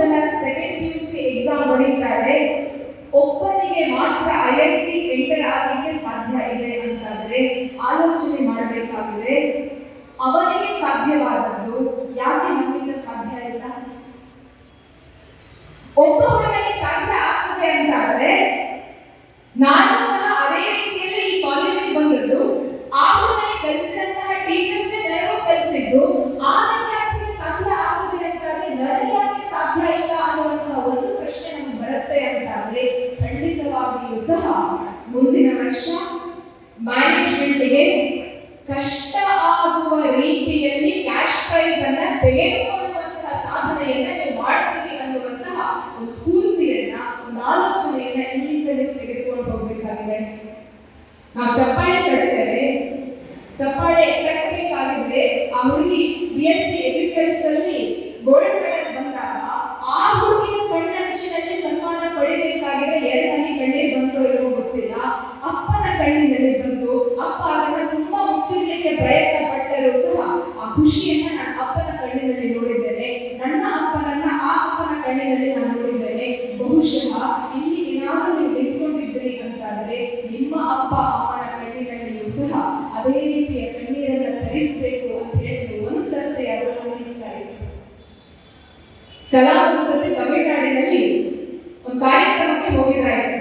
ಜನ second PUC exam ಬರೀತಾರೆ, ಒಬ್ಬನಿಗೆ ಮಾತ್ರ IIT ಎಂಟರ್ ಆಗಲಿಕ್ಕೆ ಸಾಧ್ಯ ಇದೆ ಅಂತಾದ್ರೆ ಆಲೋಚನೆ ಮಾಡಬೇಕಾಗಿದೆ. ಅವನಿಗೆ ಸಾಧ್ಯವಾದದ್ದು ಯಾಕೆ ನಮ್ಮಿಂದ ಸಾಧ್ಯ ಇಲ್ಲ? ಒಬ್ಬ ಹುಡುಗನಿಗೆ ಸಾಧ್ಯ ಆಗ್ತದೆ ಅಂತಾದ್ರೆ ನಾನು ಸಹ ಅದೇ ರೀತಿಯಲ್ಲಿ ಈ ಕಾಲೇಜಿಗೆ ಬಂದದ್ದು, ಆ ಹುಡುಗನಿಗೆ ಕಲಿಸಿದಂತಹ ಟೀಚರ್ಸ್ ನನಗೂ ಕಲಿಸಿದ್ದು, ಆ ವಿದ್ಯಾರ್ಥಿಗೆ ಸಾಧ್ಯ ಆಗ್ತದೆ ಅಂತಾದ್ರೆ ನನಗೆ ಯಾಕೆ ಸಾಧ್ಯ ಇಲ್ಲ ಅನ್ನುವಂತಹ ಒಂದು ಪ್ರಶ್ನೆ ನಮಗೆ ಬರುತ್ತೆ ಅಂತಾದ್ರೆ ಖಂಡಿತವಾಗಿಯೂ ಸಹ ಮುಂದಿನ ವರ್ಷ ಮ್ಯಾನೇಜ್ಮೆಂಟ್ಗೆ ಕಷ್ಟ ಆಗುವ ರೀತಿಯಲ್ಲಿ ಕ್ಯಾಶ್ ಪ್ರೈಸ್ ಅನ್ನ ತೆಗೆದುಕೊಳ್ಳುವಂತಹ ಸಾಧನೆಯನ್ನ ನೀವು ಮಾಡ್ತೀರಿ ಅನ್ನುವಂತಹ ಒಂದು ಸ್ಫೂರ್ತಿಯನ್ನ, ಒಂದು ಆಲೋಚನೆಯನ್ನ ಇಲ್ಲಿಂದಲೇ ತೆಗೆದುಕೊಂಡು ಹೋಗಬೇಕಾಗಿದೆ. ನಾವು ಚಪ್ಪಾಳೆ ಕಟ್ತೇವೆ, ಚಪ್ಪಾಳೆ ಕಟ್ಟಬೇಕಾಗಿದ್ರೆ ಆ ಹುಡುಗಿ BSc Agriculture ಅಲ್ಲಿ ಗೋಲ್ಡ್ ಮೆಡಲ್ ಬಂದಾಗ ಆ ಹುಡುಗಿಯ ಕಣ್ಣಂಚಿನಲ್ಲಿ ಸನ್ಮಾನ ಪಡಿಬೇಕಾಗಿದ್ರೆ 2 ಹನಿ ಕಣ್ಣೀರು ಬಂತೋ ಇರೋ ಗೊತ್ತಿಲ್ಲ, ಅಪ್ಪನ ಕಣ್ಣಿನಲ್ಲಿ ಬಂತು. ಅಪ್ಪ ಅದನ್ನ ತುಂಬಾ ಮುಚ್ಚಿಡ್ಲಿಕ್ಕೆ ಪ್ರಯತ್ನ ಪಟ್ಟರೂ ಸಹ ಆ ಖುಷಿಯನ್ನ ನಾನು ಅಪ್ಪನ ಕಣ್ಣಿನಲ್ಲಿ ನೋಡಿದ್ದೇನೆ, ನನ್ನ ಅಪ್ಪನನ್ನ ಆ ಅಪ್ಪನ ಕಣ್ಣಿನಲ್ಲಿ ನಾನು ನೋಡಿದ್ದೇನೆ. ಬಹುಶಃ ಇಲ್ಲಿ ಏನಾದರೂ ನೀವು ನಿಂತ್ಕೊಂಡಿದ್ರಿ ಅಂತಾದ್ರೆ ನಿಮ್ಮ ಅಪ್ಪ ಅಮ್ಮನ ಕಣ್ಣಿನಲ್ಲಿಯೂ ಸಹ ಅದೇ ರೀತಿಯ ಕಣ್ಣೀರನ್ನ ತರಿಸಬೇಕು ಅಂತ ಹೇಳಿ ಒಂದ್ಸರ್ತಿ ಅವರು ಗಮನಿಸ್ತಾ ಇದ್ರು. ಕಲಾ